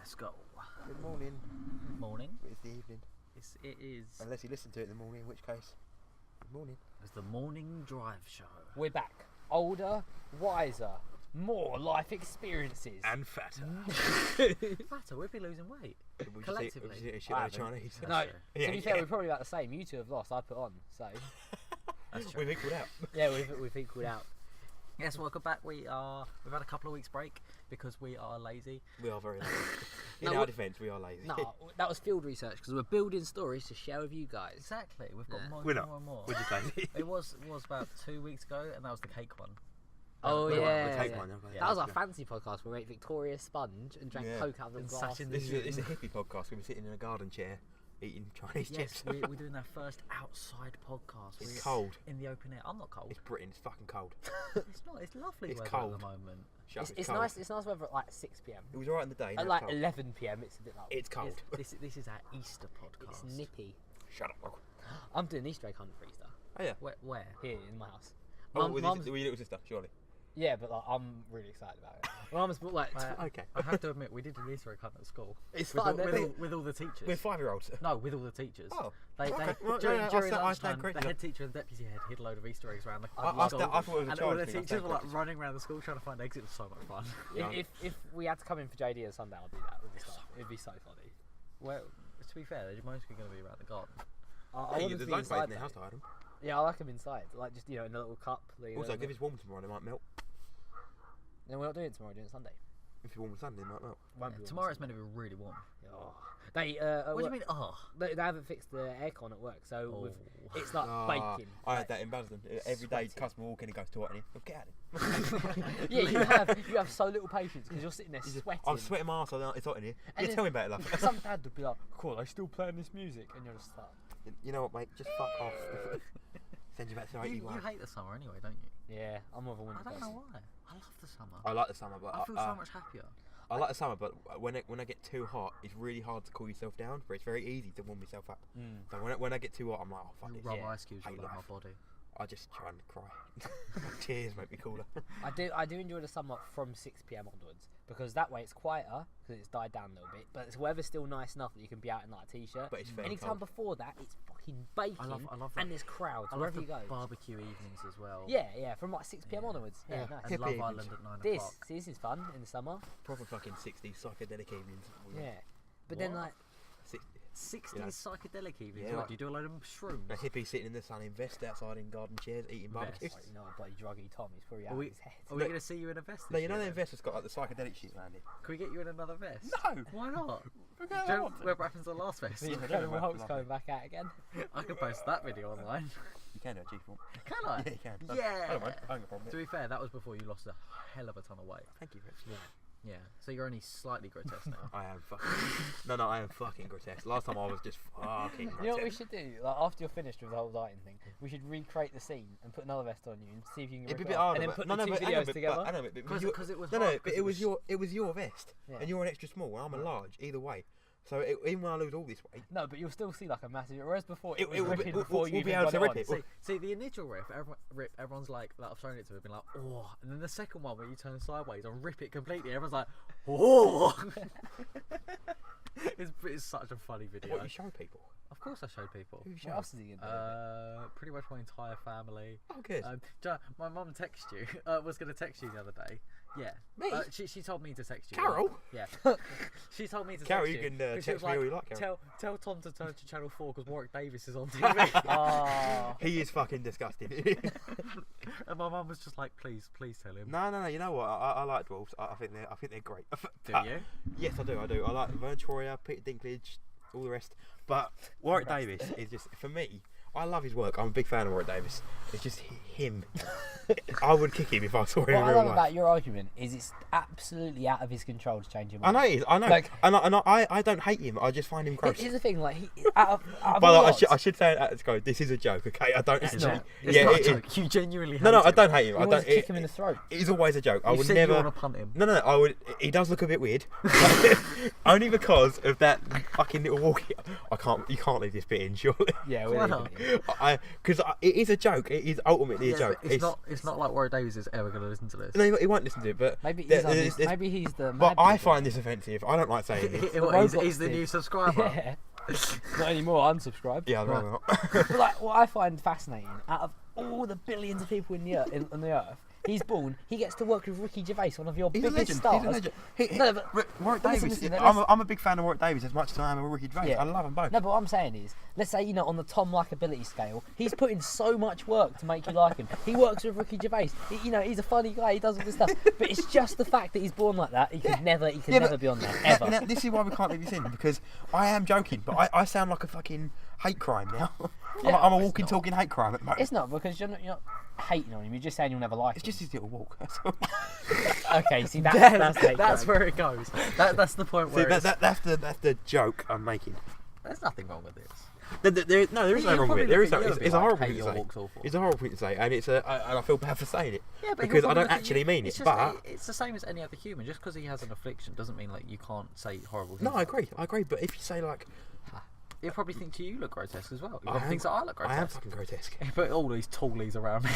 Let's go. Good morning. Morning. It's the evening. It is. Unless you listen to it in the morning, in which case, good morning. It's the morning drive show. We're back. Older, wiser, more life experiences. And fatter. Fatter, we'd be losing weight. We Collectively. just eat a shit I load of haven't. Chinese. No, true. to be fair, we're probably about the same. You two have lost, I put on, so. That's true. We've equalled out. Yeah, we've equalled out. Yes, welcome back. We've had a couple of weeks break because we are lazy. We are very lazy. No, In our defence, we are lazy. No, that was field research because we're building stories to share with you guys. Exactly. We've got Yeah. more, We're not. more and more. We're just lazy. It was about 2 weeks ago, and that was the cake one. Oh, We'll yeah. take yeah. one, okay. That was our fancy podcast where we ate Victoria sponge and drank Yeah. Coke out of the And glass. sat in This is a hippie podcast. We've been sitting in a garden chair eating Chinese Yes, chips. we're doing our first outside podcast. It's We're cold. in the open air. I'm not cold. It's Britain. It's fucking cold. It's not. It's lovely It's weather cold. at the moment. Shut up, It's cold. nice. It's nice weather at like 6 p.m. It was alright in the day. now At it's like cold. 11 p.m. it's a bit like It's cold. This is our Easter podcast. it's nippy. Shut up. Uncle. I'm doing Easter egg hunt for Easter Oh yeah. Where? here in my house. Oh, Mum's- with your little sister, surely. Yeah, but like, I'm really excited about it. My mum's bought like. Okay. I have to admit, we did an Easter egg hunt at school. It's With fun. with all the teachers. We're 5-year-olds. No, with all the teachers. Oh, They, okay. Well, during yeah, during I stand lunchtime, corrected. the head teacher and deputy head hid a load of Easter eggs around the I school. thought it was a And all child the thing, I teachers stand were like corrected. running around the school trying to find exits. It was so much fun. Yeah. If we had to come in for JD on Sunday, I'll do that. It'd be so funny. Well, to be fair, they're mostly going to be around the garden. I Yeah, want them there's to be loads of space in inside. the house though. to hide 'em. Yeah, I like them inside, like just in a little cup. Also, if it's warm tomorrow, they might melt. No, we're not doing it tomorrow. We're doing it Sunday. If it's warm on Sunday, they might melt. Won't be warm Tomorrow it's Sunday. meant to be really warm. Oh. They What do you mean? Oh, They haven't fixed the aircon at work, so it's like Ah, baking. I like- had that in Basildon. Every day, sweaty. customer walk in and goes to what? And he get out of Yeah, you have so little patience because you're sitting there sweating. I'm sweating my ass off. It's hot in here. And Yeah, then- tell me about it, love. Some dad would be like, "Cool, they still playing this music," and you're just like, You know what, mate? Just fuck off. Send you back to you 81. hate the summer anyway, don't you? "Yeah, I'm more of a winter I don't person." know why. I love the summer. I like the summer, but I feel so much happier. I like the summer, but when I get too hot, it's really hard to cool yourself down. But it's very easy to warm yourself up. Mm. So when I get too hot, I'm like, oh fuck You this. rub Yeah. ice cubes all Hate over my life. body. I just try and cry. Tears make me cooler. I do enjoy the summer from 6 p.m. onwards because that way it's quieter because it's died down a little bit, but the weather's still nice enough that you can be out in like a t-shirt. But it's very Anytime cold. before that, it's fucking baking, I love that. and there's crowds I love wherever the you go. barbecue evenings as well. Yeah, from like 6 p.m. onwards. Yeah, Yeah. nice. And Hippie Love evenings. Island at 9 This o'clock. see, this is fun in the summer. Proper fucking 60s psychedelic evenings. Yeah, but then What? like 60s You know. psychedelic evenings. Yeah. What, do you do a load of shrooms? A hippie sitting in the sun in vest outside in garden chairs eating barbecues. you know, bloody druggy Tom, he's probably out Are of we, his head. are we going to see you in a vest? No, this you know year the then? investors got like the psychedelic shit around it. Can we get you in another vest? No! Why not? We're Do going you know on. what happens to the last vest? The Yeah, Incredible yeah, Hulk's love coming it. back out again. I could post that video online. You can do it, Chief. Can I? Yeah, you can. I Yeah. don't mind. I ain't got a problem with To it. be fair, that was before you lost a hell of a ton of weight. Thank you, Rich. Yeah. So you're only slightly grotesque now. I am fucking. No, I am fucking grotesque. Last time I was just fucking grotesque. You know what we should do? Like after you're finished with the whole dieting thing, we should recreate the scene and put another vest on you and see if you can. It'd be a rip bit it off, harder, and then but put no, the two but hang on, videos but- together. I know, but Because it was no, hard, but 'cause it was your vest, Yeah. and you're an extra small, and I'm a large. Either way, so even when I lose all this weight, No, but you'll still see like a massive. Whereas before It- was it will be- ripping we'll- before we'll you be even able got to it rip on. it. See, the initial everyone's like I've shown it to, have been like, oh, and then the second one where you turn sideways and rip it completely, everyone's like, oh. It's such a funny video. what you show people? Of course, I showed people. Who you What show? else is he gonna do? Pretty much my entire family. Oh, good. Do you know, my mum texted you. Was going to text you the other day. Yeah. Me? She told me to text you. Carol? Yeah. She told me to Carol, text you can 'cause she text was me all you like, Carol. Tell Tom to turn to channel 4 because Warwick Davis is on TV. Oh, He is fucking disgusting. And my mum was just like, please tell him. No. You know what? I like dwarves. I think they're great. Do you? Yes, I do. I like Vern Troyer, Peter Dinklage, all the rest. But Warwick Davis is just, for me, I love his work. I'm a big fan of Warwick Davis. It's just him. I would kick him if I saw him what in I real love life. about your argument is it's absolutely out of his control to change your mind. I know it is. I know. Like- I don't hate him. I just find him gross. Here's the thing, like out of But all like, odds, I should say at this go. This is a joke, okay? I don't. It's actually. not. It's Yeah, not it a is. joke. You genuinely hate No, I him. don't hate him. you I want don't. to kick him in the throat. It is always a joke. I You would said never. you want to punt him. No. I would. He does look a bit weird, only because of that fucking little walkie. I can't. You can't leave this bit in, surely. Yeah, Why we're not? leaving Because it is a joke. It is ultimately a Yeah, joke. but it's not like Warwick Davies is ever going to listen to this. No, he won't listen to it. But Maybe maybe he's the. But mad I people. find this offensive. I don't like saying it. He's the new subscriber. Yeah. Not anymore. Unsubscribe. Yeah, I'd rather not. But like, what I find fascinating, out of all the billions of people in the earth, on the earth, he's born. He gets to work with Ricky Gervais, one of your He's a biggest legend. stars. He's a legend. No, but Warwick listen, Davies. listen, I'm a big fan of Warwick Davies as much as I am of Ricky Gervais. Yeah. I love them both. No, but what I'm saying is, let's say, on the Tom likability scale, he's put in so much work to make you like him. He works with Ricky Gervais. He's a funny guy. He does all this stuff. But it's just the fact that he's born like that. He could never be on there ever. Now, this is why we can't leave this in, because I am joking, but I sound like a fucking hate crime now. Yeah, I'm a walking, talking hate crime at the moment. It's not, because you're not hating on him. You're just saying you'll never like It's him. just his little walk. That's all. Okay, see, that's hate That's crime. where it goes. That's the point See, where that's the joke I'm making. there's nothing wrong with this. There is no He'll wrong with it. probably There is look at no. you It's and be a like, horrible "Hey, thing to your say. walk's awful." It's a horrible thing to say, and and I feel bad for saying it Yeah, but because he'll I probably don't look at actually you- mean it. it's just But it's the same as any other human. Just because he has an affliction doesn't mean like you can't say horrible things. no, I agree. But if you say like, He'll probably think you look grotesque as well. He I probably am- thinks that I look I am grotesque. fucking grotesque. But all these tallies around me.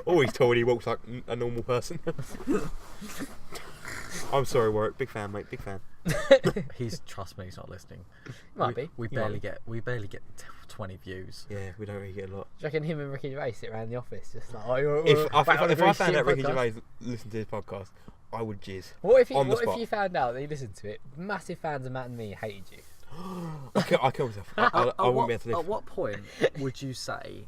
Always told he walks like a normal person. I'm sorry, Warwick. Big fan, mate. Big fan. Trust me, he's not listening. Might be. We He barely might get 20 views. Yeah, we don't really get a lot. Do you reckon him and Ricky Gervais sit around the office just like, If I found out Ricky podcast? Gervais listened to this podcast, I would jizz. What if on the spot. you found out that he listened to it? Massive fans of Matt and me hated you. I kill myself. I wouldn't be able to live. At what point would you say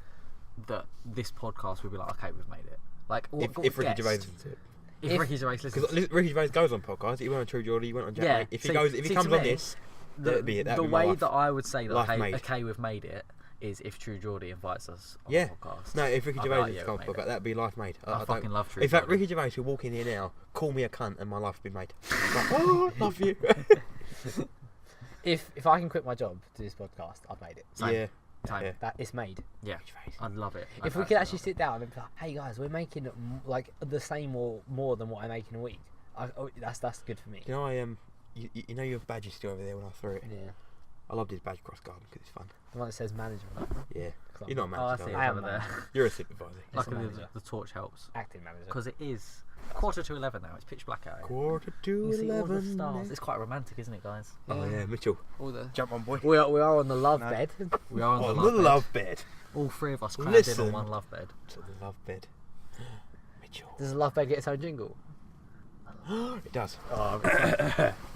that this podcast would be like, okay, we've made it? Like, If Ricky Gervais listens to it. If Ricky Gervais listens, Because Ricky Gervais goes on podcasts. He went on True Geordie. He went on Jack. Yeah, Mate. If see- he see, comes to on me, this, that'd be it. That'd the be my way life. that I would say that Life made. okay, we've made it is if True Geordie invites us on Yeah. the podcast. No, if Ricky I'd be Gervais like, is yeah, on we've made podcast, it. that'd be life made. I fucking love True In fact, Geordie. Ricky Gervais will walk in here now, call me a cunt, and my life will be made. Like, oh, I love you. If I can quit my job to do this podcast, I've made it. Same. Yeah. Same. Yeah. That it's made. Yeah, I'd love it. If we could actually sit down and be like, hey guys, we're making like the same or more than what I make in a week. That's good for me. You know, you know your badge is still over there when I threw it. Yeah. I loved his badge across garden because it's fun. The one that says management. Yeah. Club. You're not a Oh, I manager. see. though. I am over there. You're a supervisor. Luckily, manager. the torch helps Acting manager. because it is 11:15 now. It's pitch black out. Here. Quarter to You see all the 11. stars. It's quite romantic, isn't it, guys? Oh yeah, Mitchell. All the Jump on, boy. we are on the love No. bed. We are on On the the love bed. love bed. All three of us crammed in Listen. on one love bed. To the love bed. Mitchell. Does the love bed get its own jingle? It does. Oh,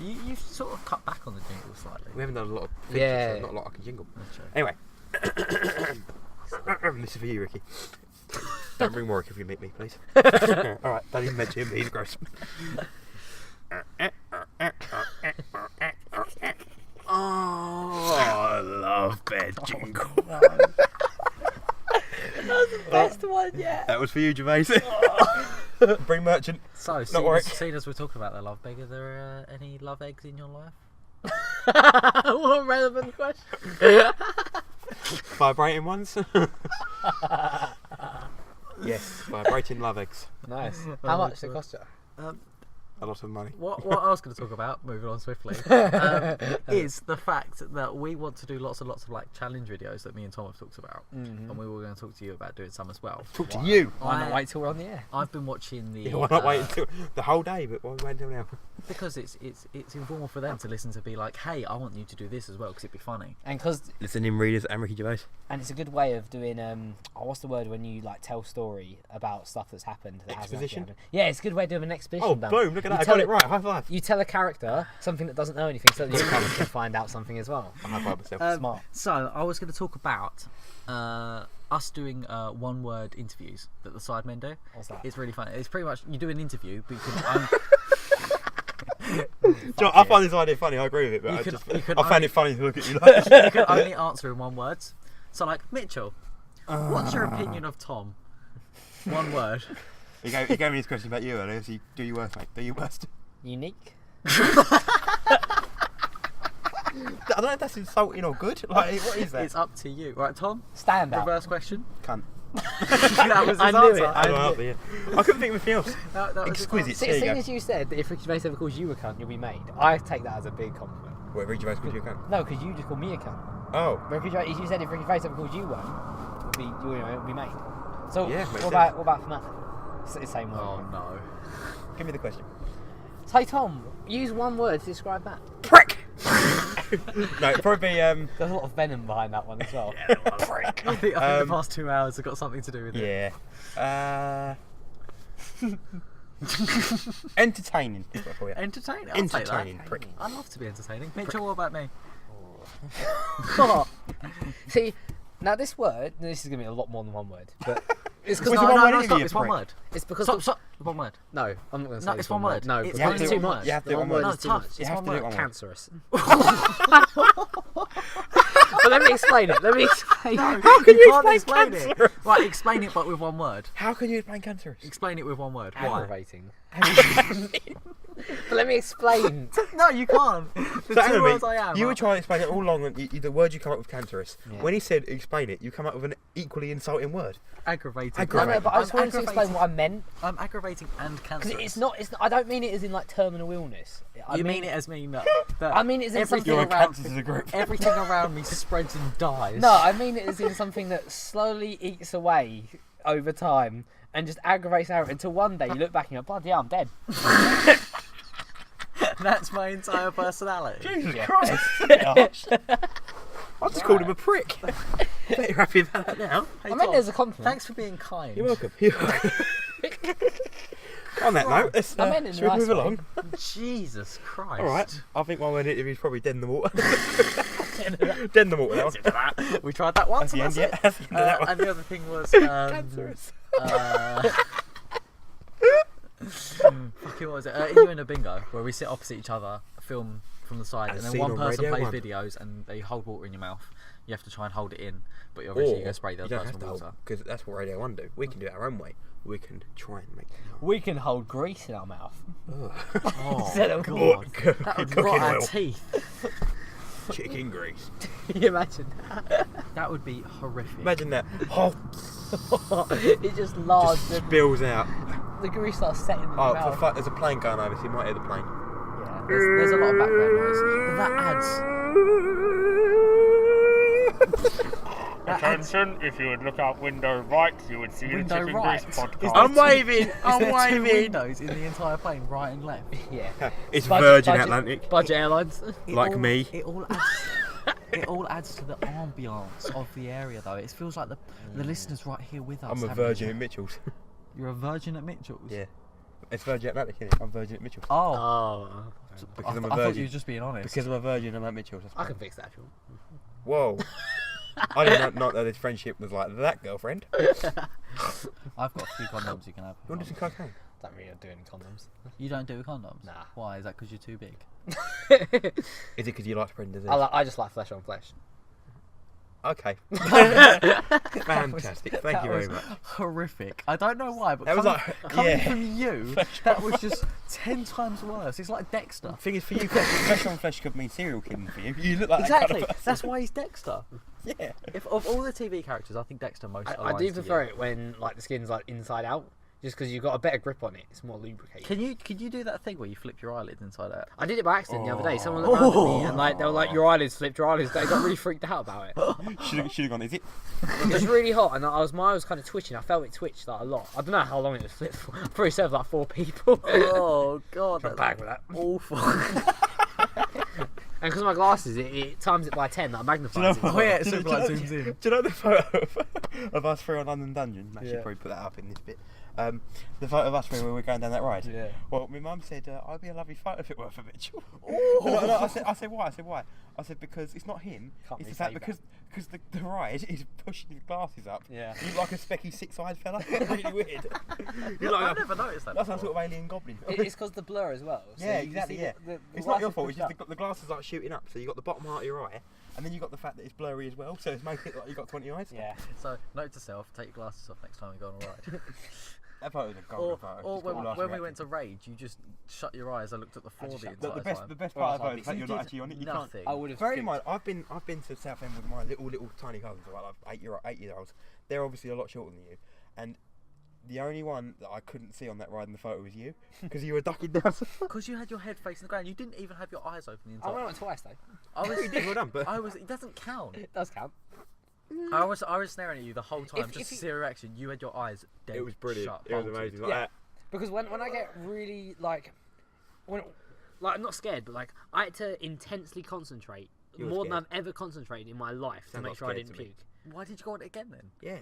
You sort of cut back on the jingle slightly. We haven't done a lot of features, Yeah. so not a lot I can jingle. That's true. Anyway. This is for you, Ricky. Don't bring Warwick if you meet me, please. Alright, don't even mention him, he's gross. Oh, love bed jingle. best one yet. That was for you, Gervais. Bring merchant. So, Warwick. seeing as we're talking about the love bag, are there any love eggs in your life? What a relevant question. Vibrating ones. Yes, vibrating love eggs. Nice. How much does it cost you? A lot of money. What I was going to talk about, moving on swiftly, is the fact that we want to do lots and lots of like challenge videos that me and Tom have talked about, and we were going to talk to you about doing some as well. Talk to you. Why not wait till we're on the air? I've been watching the. Yeah, why not wait until the whole day? But why wait until now? Because it's informal for them to listen to be like, hey, I want you to do this as well because it'd be funny. And Listening readers and Ricky Gervais. and it's a good way of doing what's the word when you like tell story about stuff that's happened that hasn't actually Exposition? happened? Yeah, it's a good way of doing an exposition. Oh, dump. boom! Look at You that! I tell got it right. High five. You tell a character something that doesn't know anything, so that the audience can find out something as well. I high five myself. Smart. So I was going to talk about us doing one-word interviews that the Sidemen do. What's that? It's really funny. It's pretty much you do an interview, but you can. Joe, I find this idea funny. I agree with it, but You could I found only- it funny to look at you like. you can only answer in one word. So like Mitchell, what's your opinion of Tom? One word. He gave me this question about you earlier. So do your worst, mate. Do your worst. Unique. I don't know if that's insulting or good. Like, what is that? It's up to you, right, Tom? Stand out. Reverse question. Cunt. That was his I knew answer. it. I don't know, I couldn't think of anything else. That was his Exquisite. answer. There you Seeing go. as you said that if Ricky Gervais ever calls you a cunt, you'll be made. I take that as a big compliment. What, Ricky Gervais calls you a cunt? No, because you just call me a cunt. Oh. If you said if Ricky Face ever called you one, it would be mate. So Yeah, what about for Matt? It's the same word. Oh no. Give me the question. So Tom, use one word to describe Matt. Prick! No, it'd probably be, There's a lot of venom behind that one as well. prick. I think the past 2 hours have got something to do with it. Yeah. Entertaining. Is what I call it. Entertaining. I'll Entertaining, take that. prick. I love to be entertaining. Mitchell, what about me? See, now this word, this is going to be a lot more than one word, but it's because What's the one word stop. interview, It's one prick? word. it's because Stop. One word. No, I'm not going to say No, it's one word. No, It's because You have it's to too do one much. word. You have to do The one word word. is too No, much. it's You have to do it one word. Cancerous. But let me explain it. How can you can't explain explain cancerous? it. Right, explain it, but with one word. How can you explain cancerous? Explain it with one word. Why? Aggravating. But let me explain. No, you can't. The So hang two on a words minute. I am. You were trying to explain it all along, and the word you come up with cancerous. Yeah. When he said explain it, you come up with an equally insulting word. aggravating. No, no, but I just I'm wanted to explain what I meant. I'm aggravating and Because cancerous. it's not. I don't mean it as in like terminal illness. I You mean it as mean that I mean it as in everything something around as a group. everything around me spreads and dies. No, I mean it as in something that slowly eats away over time and just aggravates out until one day you look back and you're like, bloody hell, I'm dead. That's my entire personality. Jesus Christ! I just called him a prick. Bet you're happy about that now. Hey, I meant Tom, it as a compliment. Thanks for being kind. You're welcome. On that note, let's I meant it in should we a move nice way. along? Jesus Christ. All right. I think my word interview is probably dead in the water. Dead in the water. That was. We tried that once. That's the And end. that's Yeah, it. that's the end of that one. And the other thing was Cancerous. fucking what was it? You in a bingo where we sit opposite each other, film from the side, As and then seen one on person Radio plays 1. videos and they hold water in your mouth. You have to try and hold it in, but obviously you're gonna spray the you other don't person have with to water. because that's what Radio 1 do. We can do it our own way. We can try and make it. We can hold grease in our mouth. Oh Instead of God, that would Cooking rot our oil. teeth. Chicken grease. Can you imagine? That would be horrific. Imagine that. Oh, It just large. just spills out. The grease starts setting in the Oh, mouth. for fuck, there's a plane going over, so you might hear the plane. Yeah. There's a lot of background noise, but that adds. Attention, if you would look out window right, you would see Window the Chicken right. Grease Is podcast. there I'm waving. Is I'm there two waving. windows in the entire plane, right and left? Yeah. It's Virgin Atlantic. Budget Airlines. Like me. It all adds. It all adds to the ambiance of the area, though. It feels like the listeners right here with us. I'm a having virgin at chat. Mitchell's. You're a virgin at Mitchell's. Yeah. It's Virgin Atlantic, isn't it? I'm Virgin at Mitchell's. Oh, Oh. Because I'm a I thought virgin. you were just being honest. Because I'm a virgin, I'm at Mitchell's. That's I fine. can fix that if you Whoa. want. I did not know this friendship was like that, girlfriend. You I've got a few condoms you can have. want to do some cocaine? Don't really do any condoms. You don't do condoms? Nah. Why? Is that because you're too big? Is it because you like spreading disease? I just like flesh on flesh. Okay. Fantastic. Thank you very was much. Horrific. I don't know why, but That was coming yeah. from you, that was just 10 times worse. It's like Dexter. Thing is, for you, flesh on flesh could mean serial killing for you. You look like that kind Exactly. of person. That's why he's Dexter. Yeah. If of all the TV characters, I think Dexter most. I aligns do to prefer you. it when like the skin's like inside out, just because you've got a better grip on it. It's more lubricated. Can you do that thing where you flip your eyelids inside out? I did it by accident the other day. Someone looked around at me and like they were like, "Your eyelids flipped. Your eyelids." They got really freaked out about it. Should have gone, is it? It was really hot, and my eye was kind of twitching. I felt it twitch like a lot. I don't know how long it was flipped for. I probably served like 4 people. Oh God, I'm back with that. awful. And because of my glasses, it times it by 10. That magnifies it. Oh yeah, it Do you super know- like do you zooms know- in. Do you know the photo of us three on London Dungeon? I should Yeah. probably put that up in this bit. The photo of us three when we were going down that ride. Yeah. Well, my mum said, "I'd be a lovely photo if it were for Mitchell." Ooh. No, I said why? I said because it's not him. Can't It's really the fact say because the ride is pushing his glasses up. Yeah. You look like a specky six-eyed fella. Really weird. You're I like never noticed that. that's some before. sort of alien goblin. It's because the blur as well. So Yeah, you exactly. see Yeah, the it's not your glasses fault. It's pushed just up. the glasses like shooting up. So you got the bottom part of your eye, and then you got the fact that it's blurry as well. So it's making it like you got 20 eyes. Yeah. So note to self: take your glasses off next time you go on a ride. That photo's a golden photo. Or It's got all when our we went to Rage, you just shut your eyes. I looked at the floor the shut entire the time. best Or part else of it is that You you're not did actually on it. You nothing. I would have. Bearing in mind, I've been to Southend with my little tiny cousins, like 8-year-olds. They're obviously a lot shorter than you, and The only one that I couldn't see on that ride in the photo was you, because you were ducking down. Because you had your head facing the ground. You didn't even have your eyes open the I entire went on twice though. I was, You did, well done, but it doesn't count. It does count. I was staring at you the whole time If just to you- see a reaction. You had your eyes dead it was brilliant. shut, It was bolted. amazing. Like Yeah. that. Because when I get really like, I'm not scared, but like I had to intensely concentrate You were more than scared. I've ever concentrated in my life to Sounds make like sure I scared didn't to me. puke. Why did you go on it again then? Yeah.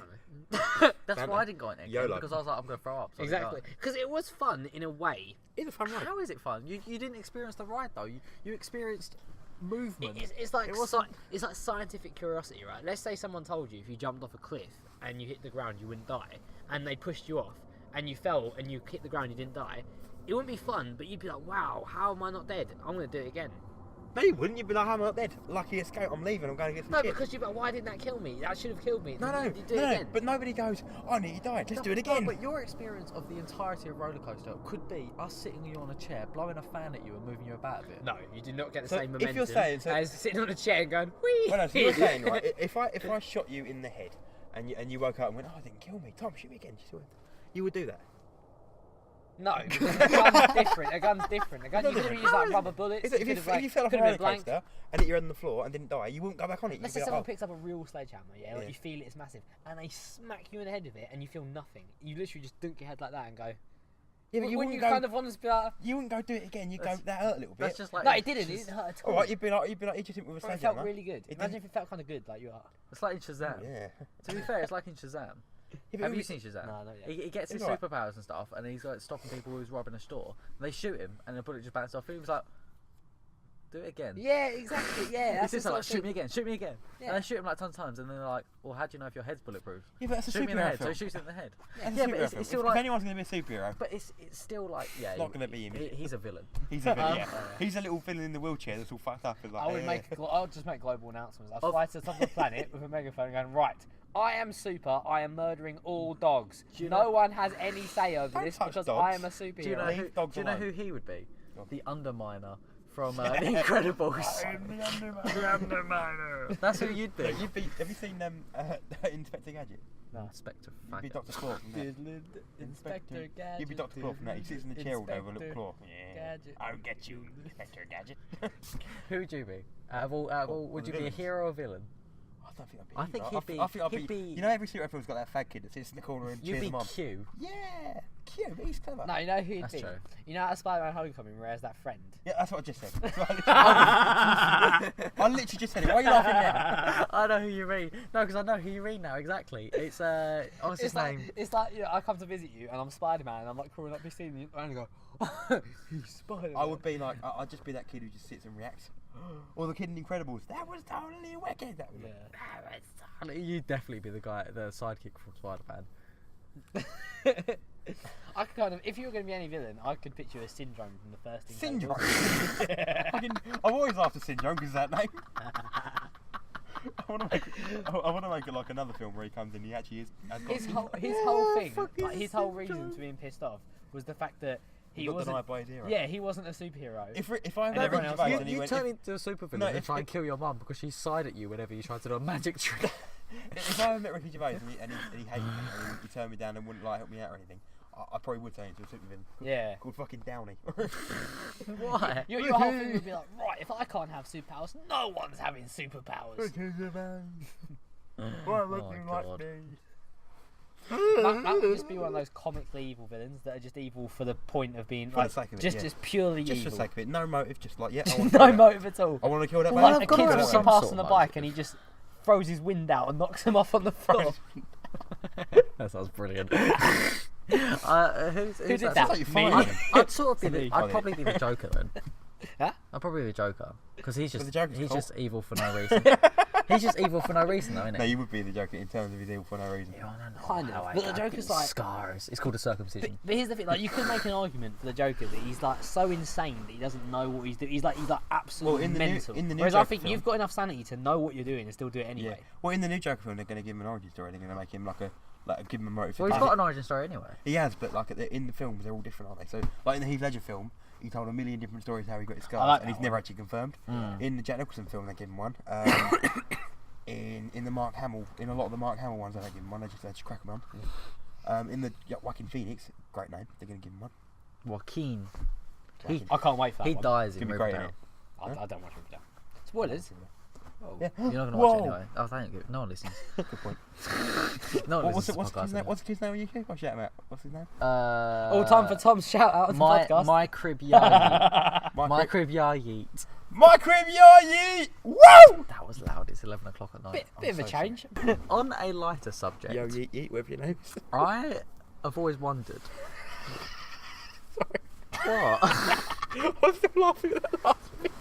That's Fanta. why I didn't go on it again. YOLO. Because I was like, I'm going to throw up. So I didn't Exactly, go. because it was fun in a way. It's a fun ride. How is it fun? You didn't experience the ride though. You experienced movement. It's like It wasn't- it's like scientific curiosity, right? Let's say someone told you if you jumped off a cliff and you hit the ground you wouldn't die, and they pushed you off and you fell and you hit the ground you didn't die. It wouldn't be fun, but you'd be like, wow, how am I not dead? I'm going to do it again. No, you wouldn't. You'd be like, I'm not dead. Lucky escape. I'm leaving. I'm going to get some No, chips. because you'd be like, why didn't that kill me? That should have killed me. No, You do it no. again. But nobody goes, I nearly died. Let's do it again. No, but your experience of the entirety of roller coaster could be us sitting you on a chair, blowing a fan at you, and moving you about a bit. No, you do not get the So same if momentum you're saying- so- as sitting on a chair and going, whee! Well, no, so you're saying, right, if I shot you in the head and you woke up and went, oh, it didn't kill me. Tom, shoot me again. You would do that. No, because a gun's different. A gun's different. A gun, you could have used like rubber bullets. Is it, you if could have, you fell off a could have roller been blank. coaster and hit your head on the floor and didn't die, you wouldn't go back on it. You'd Let's be say like, someone oh. picks up a real sledgehammer, yeah, like Yeah. you feel it's massive, and they smack you in the head with it, and you feel nothing. You literally just dunk your head like that and go. Yeah, but you wouldn't wouldn't you go. kind of want to be like? You wouldn't go do it again. You'd go, That's- that hurt a little bit. That's just like No, it didn't. It didn't hurt at all. All right, you'd be like, he just hit me with a Well, it sledgehammer. felt really good. It Imagine didn't- if it felt kind of good, like you are. It's like in Shazam. Yeah. To be fair, it's like in Shazam. Have you seen Shazam? No, not yet. He gets his It's alright. superpowers and stuff, and he's like stopping people who's robbing a store. And they shoot him, and the bullet just bounces off. And he was like, "Do it again." Yeah, exactly. Yeah, that's It's just the like, sort shoot me again, shoot me again. Yeah. And they shoot him like tons of times, and then they're like, "Well, how do you know if your head's bulletproof?" Yeah, but that's a Shoot me in the superhero head. So film. he shoots it in the head. That's Yeah, a but superhero it's film. still If like. anyone's going to be a superhero, But it's still like, yeah. not gonna be him, is it? He's a villain. he's a villain. Um, Yeah. He's a little villain in the wheelchair that's all fucked up. And like, I would yeah. make. I would just make global announcements. I'd Of- fly to the top of the planet with a megaphone, going right. I am super. I am murdering all dogs. Do you No know- one has any say over Don't this touch because dogs. I am a superhero. Do you know Leave who? dogs Do you know alone. who he would be? Oh. The Underminer from The Incredibles. That's who you'd be. Have you seen Inspector Gadget? No. Inspector You'd be Faggot. Dr. Claw from that. Inspector Gadget. You'd be Dr. Claw from that. He sits in the chair all day with a little claw. Yeah. Gadget. I'll get you, Inspector Gadget. Who would you be? Out of all, would you be a villains? hero or villain? I don't think I'd be. I think either. he'd be- I think I'd he'd be- You know, every superhero film's got that fag kid that sits in the corner and You'd cheers be them on. Q. Yeah, cute. But he's clever. No, you know who he'd That's be? true. You know at Spider-Man Homecoming where he has that friend? Yeah, that's what I just said. I literally just said it. Why are you laughing now? I know who you mean. No, because I know who you mean now. Exactly. It's what's his name? It's like, you know, I come to visit you and I'm Spider-Man and I'm like crawling up your scene and you and I go, he's Spider-Man. I would be like, I'd just be that kid who just sits and reacts. Or the kid in Incredibles. That was totally wicked. That was Yeah. You'd definitely be the guy, the sidekick from Spider-Man. I could kind of, if you were going to be any villain, I could picture a Syndrome from the first Syndrome. Incredibles. I've always laughed at Syndrome because of that name. I want to make it like another film where he comes in. He actually is. Has got His whole thing, fuck like is his whole Syndrome? reason for being pissed off was the fact that he got wasn't. denied by his hero. Yeah, he wasn't a superhero. If I And met everyone Ricky else Gervais was. and he You went, turn into a supervillain No, and if- try and if- kill your mum because she sighed at you whenever you tried to do a magic trick. if I met Ricky Gervais and he hated me and he turned me down and wouldn't like help me out or anything, I probably would turn into a supervillain Yeah. called fucking Downey. Why? Your whole thing would be like, right, if I can't have superpowers, no one's having superpowers. Why Oh look you my like God. me? That would just be one of those comically evil villains that are just evil for the point of being For the like, sake of it, just yeah. just purely Just for evil. the sake of it, no motive, just like I want No motive at all. I want to kill that Well, man. Like I've a got to kid have walking some past sort on a of bike and he just throws his wind out and knocks him off on the floor. That sounds brilliant. Who did that? Sounds like you're Me. fighting him. I'd sort of be Me. I'd probably be the Joker then. Huh? I'd probably be the Joker because he's But just the Joker's he's cool. just evil for no reason. He's just evil for no reason, though, isn't No, he? you would be the Joker in terms of his evil for no reason. You wanna know Kind of, how I but the got Joker's these like- scars. It's called a circumcision. But here's the thing: like you could make an argument for the Joker that he's like so insane that he doesn't know what he's doing. He's like absolutely in the new- mental. in the new Whereas I Joker think film- you've got enough sanity to know what you're doing and still do it anyway. Yeah. Well, in the new Joker film, they're going to give him an origin story. They're going to make him give him a motive. Well, he's got an origin story anyway. He has, but in the films, they're all different, aren't they? So, like in the Heath Ledger film, he told a million different stories how he got his scars, like and that he's never actually confirmed. In the Jack Nicholson film, they give him one. In the Mark Hamill, in a lot of the Mark Hamill ones, they don't give him one. They just crack him on. In the Joaquin Phoenix, great name. They're gonna give him one. Joaquin. I can't wait for that He one. dies in Gonna be great, Riverdale. innit? I don't watch Riverdale. Spoilers. Oh. Yeah. You're not gonna Whoa. watch it anyway. Oh, thank you. No one listens. Good point. No one What's listens to his podcasts name? anyway. What's his name on YouTube? I'll shout him out. What's his name? All time for Tom's shout out on the podcast. My crib ya yeet. My crib ya yeet. My crib, yeet! Woo! That was loud. It's 11 o'clock at night. Bit of a change. On a lighter subject, Yo, yeet, whatever your name is. I have always wondered. What? I'm still laughing at that last bit.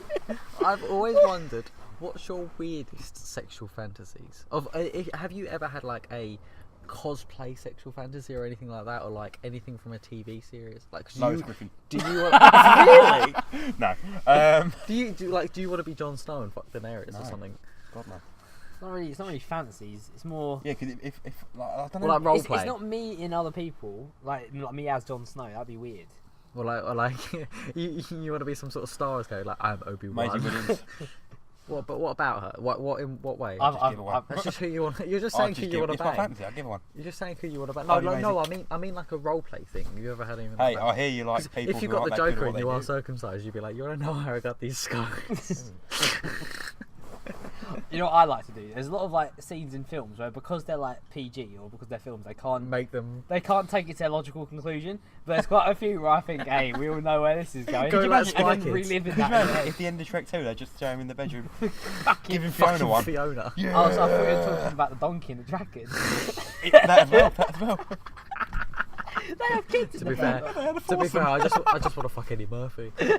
I've always wondered, what's your weirdest sexual fantasies? Have you ever had like a cosplay sexual fantasy or anything like that, or like anything from a TV series? Like, Lois Griffin. do you want, really? No. Do you want to be Jon Snow and fuck Daenerys or something? God no. It's not really fantasies. It's more. Yeah, because if like, I don't know. Well, like role It's play. not me in other people. Like me as Jon Snow. That'd be weird. Or like you want to be some sort of Star Wars guy, like I'm Obi-Wan. Maisie Williams. What? But what about her? In what way? That's just who you want. You're just saying who you want to It's my bang. fantasy. I'll give her one. You're just saying who you want to bang. Oh, No, amazing. I mean like a role play thing. Have you ever had anything? Hey, like I that? hear you like 'Cause people. if you who got the aren't that good at Joker what and you they are do. circumcised, you'd be like, you want to know how I got these scars? You know what I like to do? There's a lot of like scenes in films where because they're like PG or because they're films, they can't Make them. take it to their logical conclusion. But there's quite a few where I think, hey, we all know where this is going. Go Could you like imagine Spy and Kids. reliving Could you that? in your imagine head? if the end of Shrek 2 they just throw him in the bedroom, Fucking give him Fiona one? Fiona. Yeah. Oh, so I thought you were talking about the donkey and the dragon. That as well. That as well. They have kids To in be the fair, film. to be fair, I just want to fuck Eddie Murphy. Could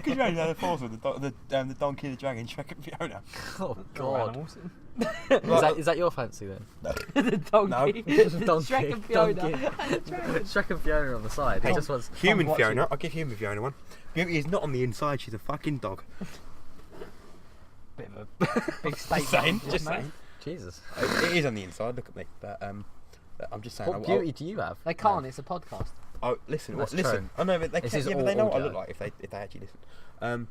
you imagine how the force with the donkey, the dragon, Shrek and Fiona? Oh Or God. animals. Is that your fancy then? The donkey, Donkey, Shrek and Fiona. Shrek and Fiona on the side. He just wants. Human watch Fiona. I'll give Human Fiona one. Beauty is not on the inside. She's a fucking dog. Bit of a big statement. saying, wasn't just it? saying. Jesus. It is on the inside. Look at me. But I'm just saying. What beauty do you have? They can't. It's a podcast. Listen. That's Listen. I know, but they This can, is yeah, but all they know what I audio. look like if they actually listen.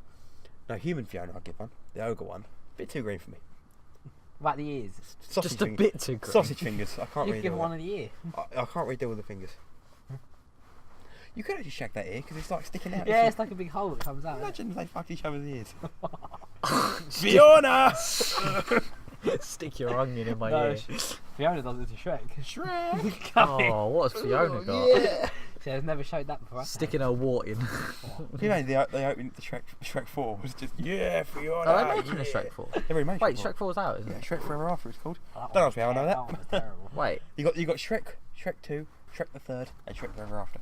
No, Human Fiona. I'll give one. The ogre one. Bit too green for me. About the ears. Sausage Just a fingers. bit too green. Sausage fingers. I can't You really give deal one with of the ear. it. I can't really deal with the fingers. You could actually shag that ear because it's like sticking out. Yeah, it's like a big hole that comes out. Imagine they fucked each other's ears. Fiona! Stick your onion in my No, ear. Fiona does it to Shrek. Shrek! Oh, what has Fiona got? Yeah! She has never showed that before. Sticking her wart in. You know, they opened the Shrek 4 was just, yeah, Fiona! Are they making a yeah. Shrek 4? They're remade Wait, Shrek 4. Shrek 4's out, isn't Yeah, it? Shrek Forever After it's called. Oh, that Don't one ask me how I know That one that. was terrible. Wait, You got Shrek 2, Shrek the Third, and Shrek Forever After.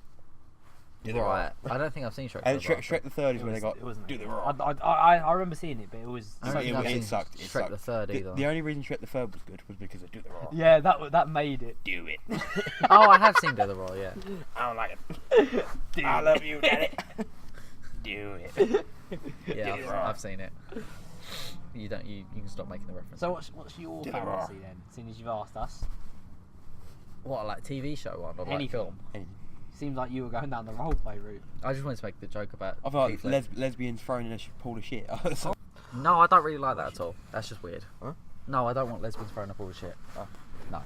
Do the right. roar. I don't think I've seen Shrek. And Forever Shrek the Third is when they got It wasn't do the good. roar. I remember seeing it, but it was. I don't think I've It seen sucked. It Shrek sucked. the Third either. The only reason Shrek the Third was good was because of do the roar. Yeah, that made it. Do it. Oh, I have seen Do the Roar, yeah. I don't like it. I love you, Daddy. Do it. Yeah, Do the roar. I've seen it. You can stop making the reference. So what's your Do the roar. fantasy then? Seeing as you've asked us, What, like TV show one or any like film. Anything. Seems like you were going down the roleplay route. I just wanted to make the joke about. I feel like Heath lesbians thrown in a pool of shit. No, I don't really like that at all. That's just weird. Huh? No, I don't want lesbians throwing up all the shit. Oh. No.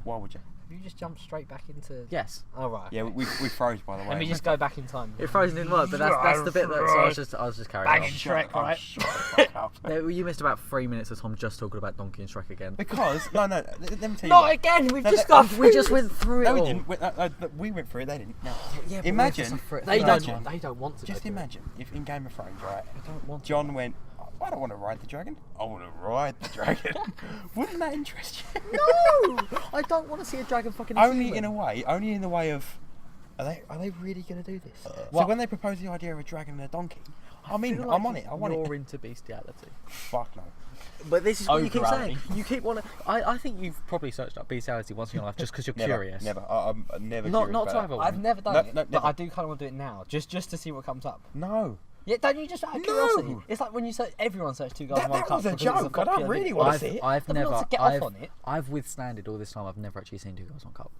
Why would you? Have you just jumped straight back into? Yes. Oh right. Yeah, we froze by the way. Let me just go back in time. It frozen in work, but that's the bit that. So I was just carrying Bang on. in Shrek, Oh, right? shut the fuck up. You missed about 3 minutes of Tom just talking about Donkey and Shrek again. Because let me tell you. Not why. again. We've No, just no, got. We just went through it No, we all. didn't. We went through it. They didn't. No. Yeah, but Imagine- we have to suffer it They through. don't. They don't want to. Just go through it. imagine if in Game of Thrones, right? I don't want to. John went, I don't want to ride the dragon. I want to ride the dragon. Wouldn't that interest you? No, I don't want to see a dragon fucking. Only in the way of. Are they really going to do this? So What? when they propose the idea of a dragon and a donkey, I'm feel in. like I'm on it. I want You're it. into bestiality. Fuck no. But this is what you keep Overality. saying. You keep wanting. I think you've probably searched up bestiality once in your life just because you're curious. Never. I'm never. Not curious to about have a that. I've never done No, it, no, but never. I do kind of want to do it now, just to see what comes up. No. Yeah, don't you just out of No. curiosity? It's like when you search, everyone searched Two Girls That One Cup. was a because it's joke. I don't popular really video. want to see it. I've I've not never. to get off on it. I've withstanded all this time. I've never actually seen Two Girls One Cup.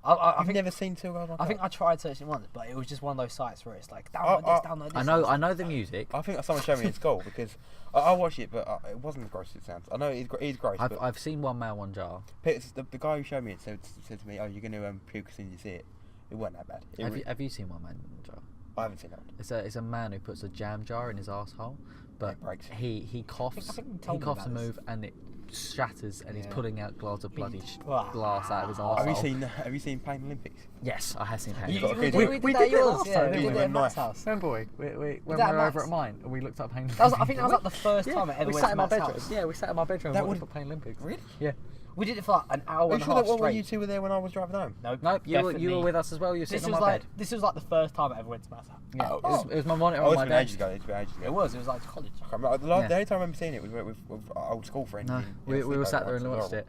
I've never seen Two Girls One Cup. I think I tried searching once, but it was just one of those sites where it's like download this, download this. I know the music. I think someone showed me in school because I watched it, but it wasn't as gross as it sounds. I know he's gross. But I've seen One Man One Jar. the guy who showed me it said to me, "Oh, you're going to puke as soon as you see it." It wasn't that bad. Have you seen One Man One Jar? I haven't seen that one. It's a man who puts a jam jar in his asshole, but it breaks. he coughs. I think you He told me coughs a about this. move and it shatters, and he's pulling out glass of bloody Ah. glass out of his Have arsehole. Have you seen Pain Olympics? Yes, I have seen Pain. You got a We video. did We that did at it yours. last Yeah, time, we didn't did we? it at Matt's Knife. house. Remember when we that were at over Matt's? at mine and we looked up Pain I think Olympics? that was like the first time I ever we went sat to in my Matt's bedroom. house. Yeah, we sat in my bedroom That and would- watched the Pain Olympics. Really? Yeah. We did it for like an hour Are you and a sure half that when straight. you two were there when I was driving home? Nope. Nope, you were definitely. with us as well. You were This sitting was on my like bed. this was like the first time I ever went to Matt's house. Yeah, Oh. it was my monitor Oh, on it's my been desk. ages ago. It's been ages ago. It was like college. I can't remember. Yeah. The only time I remember seeing it was with our old school friends. No, in we were sleepover sat there and once. watched it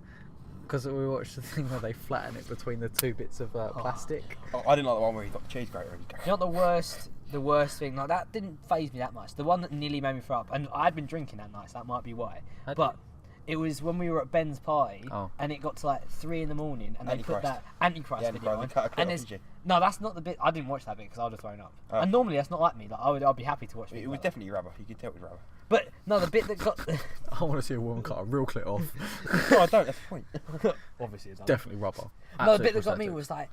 because we watched the thing where they flatten it between the two bits of plastic. Oh, I didn't like the one where he got the cheese grater. And You know what the worst thing, like that didn't faze me that much. The one that nearly made me throw up, and I'd been drinking that night, so that might be why. Had But it was when we were at Ben's party, Oh. and it got to like 3 in the morning, and they put Antichrist. that Antichrist Yeah, video on. Antichrist, they cut And off, there's didn't you? no, that's not the bit. I didn't watch that bit because I would have thrown up. Oh. And normally that's not like me. Like I'd be happy to watch. It people was like that. definitely rubber. You could tell it was rubber. But no, the bit that got I want to see a woman cut a real clit off. No, I don't. That's the point. obviously it's Definitely rubber. no, the bit Absolute that got me prosthetics. was like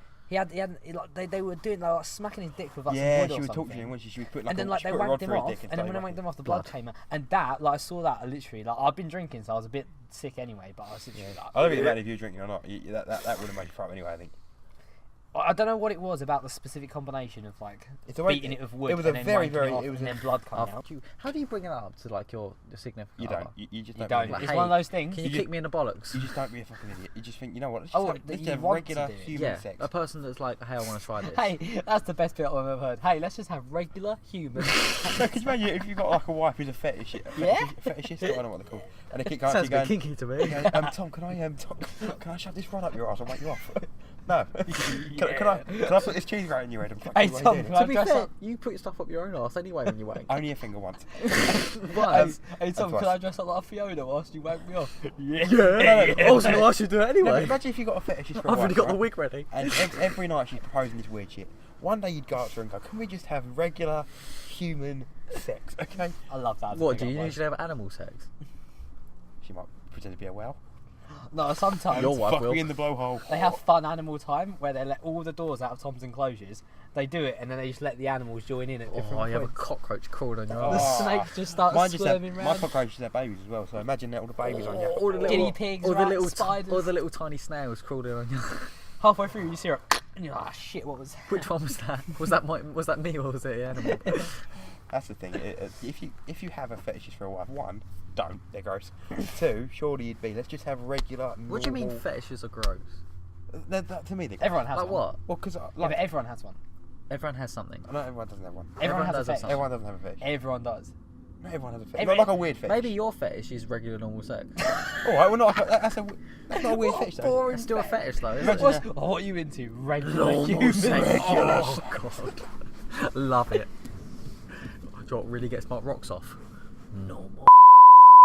they were doing like smacking his dick with like Yeah, some wood she or was something. talking to him when she was putting like And then a, like she they put a rod wanked him through his off, dick and then when they started wanked him off, the Blood. blood came out. And that, like I saw that, I literally, like I've been drinking, so I was a bit sick anyway. But I was literally like, I don't really matter if you're drinking or not. That would have made you throw up anyway. I think. I don't know what it was about the specific combination of like It's a way- beating it with wood. it was and a then very, wanking very- off it was and a- then blood coming out. How do you bring it up to like your significant You other? don't. You just You don't. don't. be- Like, It's hey, one of those things. Can you You kick me in the bollocks? You just don't be a fucking idiot. You just think, you know what? Let's Oh, just that have, you have want to regular do it. human Yeah, sex. a person that's like, hey, I want to try this. Hey, that's the best bit I've ever heard. Hey, let's just have regular human. Could you imagine if you've got like a wife who's a fetish, Yeah? fetishist, I don't know what they're called, and they keep going, Sounds a keep bit going, kinky to me. Tom, can I shove this rod up your ass and wake you off? No. Can I put this cheese grater in your head and fuck Hey, you while Tom, you're doing can it? I To be dress fair, up? you put stuff up your own arse anyway when you wank. Only a finger once. Once. Hey Tom, That's can I right. dress up like Fiona whilst you wank me off? Yeah, I was going to ask you to do it No, but anyway. imagine if you got a fetishist for a I've already wife, got the right? wig ready. And every night she's proposing this weird shit. One day you'd go up to her and go, can we just have regular human sex, okay? I love that. What, do you usually have animal sex? She might pretend to be a whale. No, sometimes Your wife Fuck will. me in the blowhole. they have fun animal time where they let all the doors out of Tom's enclosures. They do it and then they just let the animals join in at different Oh, you have a points. cockroach crawling on your The Oh. arse. snakes just start Mine just had, squirming my around. cockroaches have babies as well, so imagine that all the babies on you. All the Guinea little, pigs, all the rats, little, spiders. all the little tiny snails crawling on you. Halfway through, you see her, and you're like, oh, shit, what was that? Which one was that? Was that me or was it the animal? That's the thing. If you have a fetishist for a wife, one, don't. They're gross. Two, surely you'd be. Let's just have regular. What do you mean normal- fetishes are gross? To me, they're gross. Everyone has Like one. what? Well, because Yeah, but everyone has one. Everyone has something. not everyone doesn't have one. Everyone has a does have fetish. something. Everyone doesn't have a fetish. Everyone does. Not everyone has a fetish. Every- Not like a weird fetish. Maybe your fetish is regular normal sex. All right, well, that's not a weird fetish though. It's still a fetish though, isn't it? What are you into? Regular Normal human. sex. Oh god. Love it. Do you know what really gets my rocks off? Normal.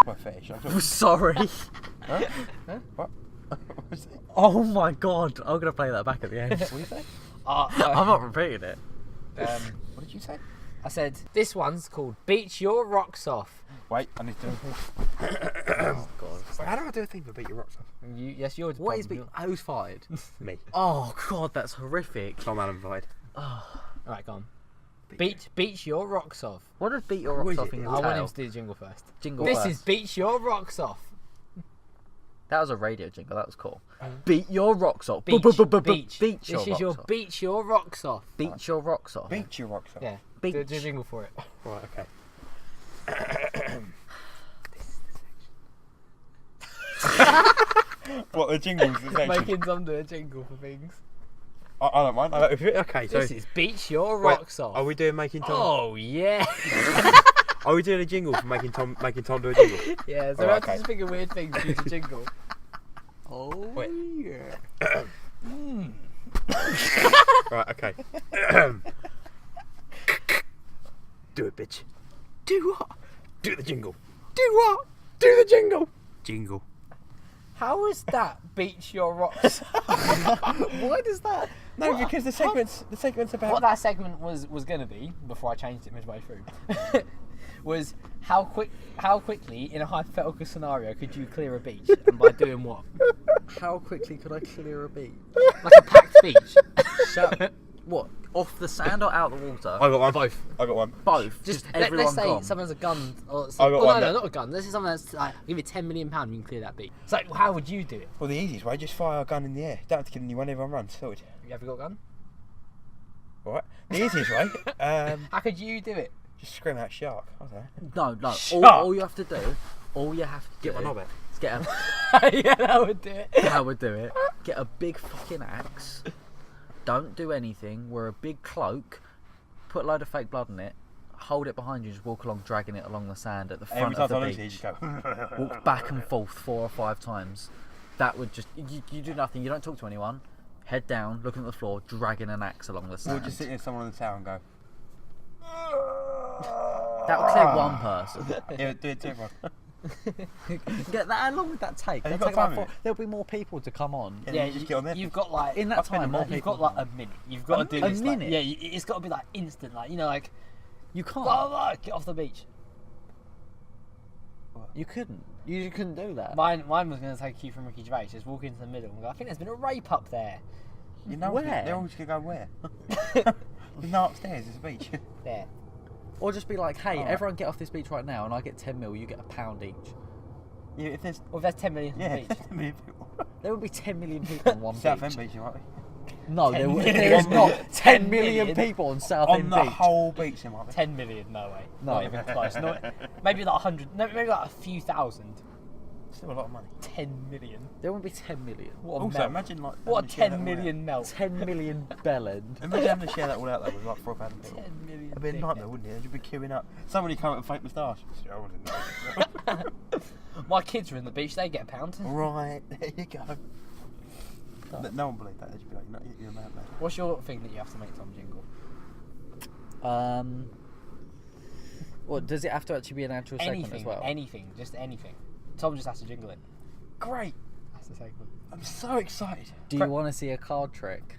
My fetish. I'm talking- Sorry. Huh? What? What was that? Oh my god. I'm gonna play that back at the end. What did you say? I'm not repeating it. What did you say? I said, this one's called Beat Your Rocks Off. Wait, I need to. Oh god. How do I do a thing for beat your rocks off? Yes, you're What is who's fired? Me. Oh god, that's horrific. Tom Allen Vide. Alright, go on. Beat Your Rocks Off. What does beat your What rocks is off it? in I want him tail? to do the jingle first. Jingle This first. is Beat Your Rocks Off. That was a radio jingle. That was cool. Beat your rocks off. Beach. Beat your This is your rocks off. Beat Your Rocks Off. Beat your rocks off. Beat your rocks off. Yeah, Beach. do a jingle for it. Right, okay. What, the jingles, the section? Making Tom do a jingle for things. I don't mind. Okay, so. This is Beat Your Wait, Rocks Off. Are we doing making Tom? Oh, yeah. Are we doing a jingle for making Tom do a jingle? Yeah, so Oh, we have to okay. just think of weird things to use a jingle. Oh Wait. yeah. Right, okay. Do it, bitch. Do what? Do the jingle. Do what? Do the jingle. Jingle. How is that beach your rocks? Why does that? No, because the segment's about. What that segment was going to be, before I changed it midway through, was how quickly in a hypothetical scenario could you clear a beach, and by doing what? How quickly could I clear a beach? Like a packed beach. What? Off the sand or out the water? I got one. Both. I got one. Both. Just everyone let's say gone. someone has a gun. Or I got one no, that- not a gun. This is someone that's like, give me £10 million, you can clear that beach. So how would you do it? Well, the easiest way, just fire a gun in the air. Don't have to kill anyone. Everyone runs. Sorted. Have you got a gun? Right. The easiest way, How could you do it? just scream out shark. I don't know. No. Shark. All you have to do. Get my knob out. is get a. Yeah, that would do it. How would do it? Get a big fucking axe. Don't do anything. Wear a big cloak. Put a load of fake blood in it. Hold it behind you. Just walk along, dragging it along the sand at the Every front time of the I lose it, you beach. just go. Walk back and forth 4 or 5 times. That would just you do nothing. You don't talk to anyone. Head down, looking at the floor, dragging an axe along the Or sand. just sit near someone on the tower and go. That would clear one person. Yeah, do it to everyone. Get that. How long would that take? Have you That'd got take time about there'll be more people to come on. Yeah, you just get on there. You've got like In that I'll spend time, more more you've people. got like a minute. You've got to do A this. Like, minute? yeah, it's got to be like instant. Like like You can't. get off the beach. You couldn't. You couldn't do that. Mine was going to take a cue from Ricky Gervais. Just walk into the middle and go. I think there's been a rape up there. You know Where? They're all just going to go where? There's no upstairs. There's a beach. There. Or just be like, hey, Alright. everyone get off this beach right now, and I get 10 mil. You get £1 each. Yeah, if there's. Well, if there's 10 million on Yeah, the beach. there's 10 million people. There would be 10 million people on one South beach. End Beach, you might be. No, 10 there million. is not 10 10 million million people on South On End the Beach. whole beach, there might be. 10 million, no way. No. Not even close. Maybe like 100. No, maybe like a few thousand. Still a lot of money. 10 million. There won't be 10 million. What a Also, melt. imagine like. What a having to share 10 that all million melt. 10 million bellend. out. Imagine having to share that all out though with like 4,000 people. 10 million. It'd be a dick. nightmare, wouldn't it? You'd be queuing up. Somebody come up with a fake moustache. I wouldn't know. My kids are in the beach, they get £1. Right, there you go. But no one believed that. They'd just be like, no, you're a madman. What's your thing that you have to make Tom jingle? What does it have to actually be an actual segment Anything, as well? anything, just anything. Tom just has to jingle it. Great. That's the segment. I'm so excited. Do you want to see a card trick?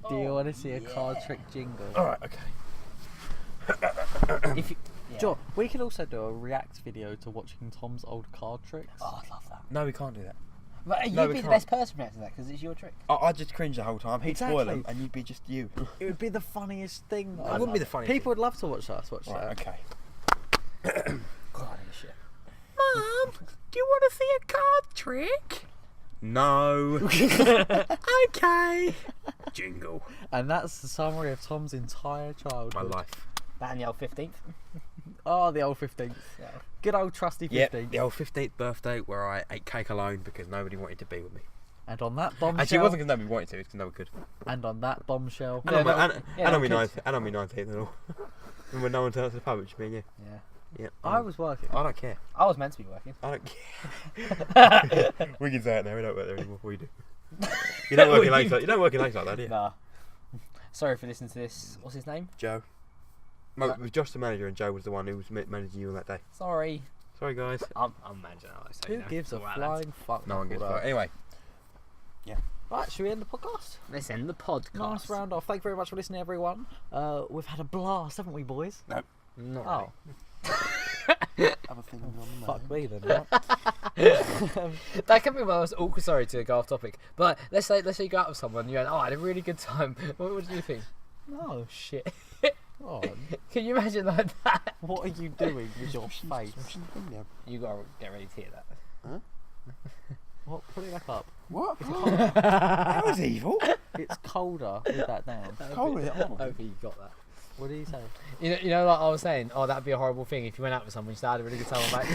Do you Oh, want to see a card trick jingle? Alright, okay. If you, yeah. Joe, we could also do a react video to watching Tom's old card tricks. Oh, I love that. No, we can't do that. But you'd No, we be the can't. best person reacting to that because it's your trick. I'd just cringe the whole time. He'd spoil Exactly. them, and you'd be just you. It would be the funniest thing. It wouldn't be the funniest. People would love to watch us watch Right, that. okay. God, I need shit. Mum, do you want to see a card trick? No. Okay. Jingle. And that's the summary of Tom's entire childhood. My life. That and the old 15th. Oh, the old 15th. Yeah. Good old trusty 15th. Yep, the old 15th birthday where I ate cake alone because nobody wanted to be with me. And on that bombshell. Actually, it wasn't because nobody wanted to, it's because no one could. And on that bombshell. And on my, no, and, yeah, and no on my kids. 19th, and on my 19th and all. And when no one turned up to the pub, it's me and you. Yeah. Yeah. I was working. I don't care. I was meant to be working. I don't care. We can say it now, we don't work there anymore. We do. You don't work in late like, you don't work in late like that, do you? Nah. Sorry for listening to this. What's his name? Joe. It was Josh the manager and Joe was the one who was managing you on that day. Sorry. Sorry guys. I'm managing Alex. So Who you know. gives a All right, lads. flying fuck? No one gives a about fuck. Anyway. Right, should we end the podcast? Let's end the podcast. Nice round off. Thank you very much for listening, everyone. We've had a blast, haven't we, boys? No. Not Oh, Other things on the fuck mind. me then. Right? That can be my most awkward. Sorry to go off topic, but let's say you go out with someone and you went, "Oh, I had a really good time." What do you think? No. Shit. Oh, Can you imagine like that? what are you doing with your face? You gotta get ready to hear that. What? Put it back up. What? That was evil. It's colder with that down. Cold with it on. Hopefully you got that. What do you say? You know, like I was saying, oh, that'd be a horrible thing if you went out with someone, you started a really good time, I'm like,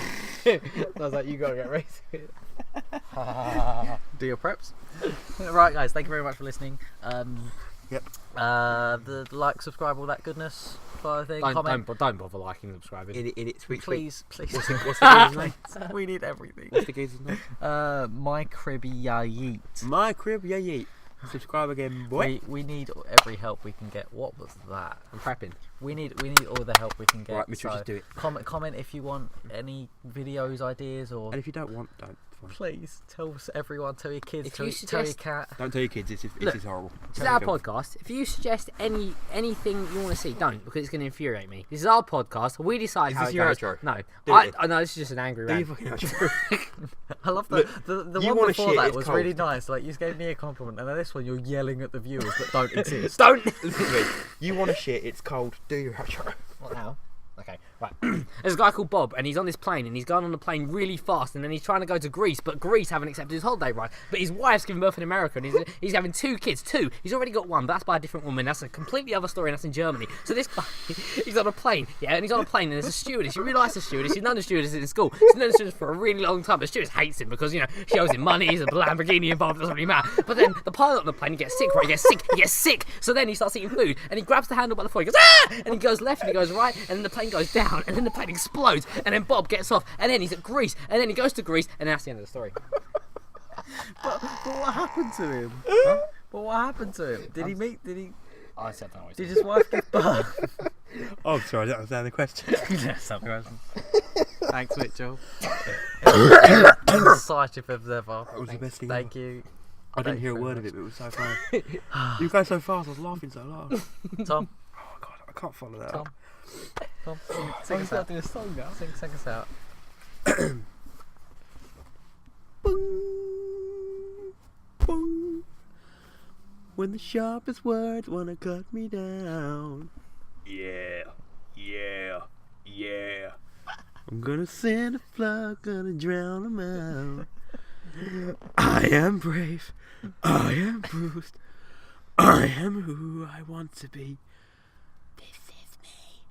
so I was like, you gotta get ready to it. Do your preps. Right, guys. Thank you very much for listening. Yep. The like, subscribe, all that goodness. Follow thing. Comment. Don't bother liking and subscribing. In it, sweet, Please. What's the geezer's name? We need everything. What's the geezer's name? My cribby yeet. My crib, yeah, yeah. Subscribe again, boy. We need every help we can get. What was that? I'm prepping. We need all the help we can get. Right, Mitchell, so just do it. Comment if you want any videos, ideas, or And if you don't want, don't. Fine. please tell everyone, tell your kids, If tell you your suggest- cat. Don't tell your kids. This Look, is horrible. This is our podcast. If you suggest anything you want to see, don't, because it's going to infuriate me. This is our podcast. We decide Is how this it your goes. outro? No, Do I it. know this is just an angry Do you rant. fucking outro? I love Look, the you one wanna before shit, that it's was cold. really nice. Like you just gave me a compliment, and then this one you're yelling at the viewers that don't exist. Don't. Listen to me. You want to shit? It's cold. Do your outro. What now? Okay, right. There's a guy called Bob, and he's on this plane, and he's going on the plane really fast, and then he's trying to go to Greece, but Greece haven't accepted his holiday right. But his wife's giving birth in America, and he's having 2 kids. 2. He's already got 1, but that's by a different woman. That's a completely other story, and that's in Germany. So this guy, he's on a plane, yeah, and he's on a plane, and there's a stewardess. You realise the stewardess? She's known the stewardess in school. She's known the stewardess for a really long time. The stewardess hates him because, you know, she owes him money. He's a Lamborghini involved. Doesn't really matter. But then the pilot on the plane, he gets sick, right? He gets sick. So then he starts eating food, and he grabs the handle by the floor. He goes, ah! And he goes left, and he goes right, and then the plane goes down, and then the plane explodes, and then Bob gets off, and then he's at Greece, and then he goes to Greece, and that's the end of the story. but what happened to him? Huh? But what happened to him? Did he? I said that. Did his wife give birth? Oh, sorry, I don't understand the question. Thanks, Mitchell. Incisive as ever. That was the best thing Thank ever. you. I didn't hear a word of it, but it was so funny. You go so fast, I was laughing so loud. Tom, Oh god, I can't follow that. Tom, up. Tom, sing us out. do a song now. Sing us out. Boom, boom. When the sharpest words wanna cut me down. Yeah, yeah, yeah. I'm gonna send a flood, gonna drown them out. I am brave, I am bruised, I am who I want to be. This is me.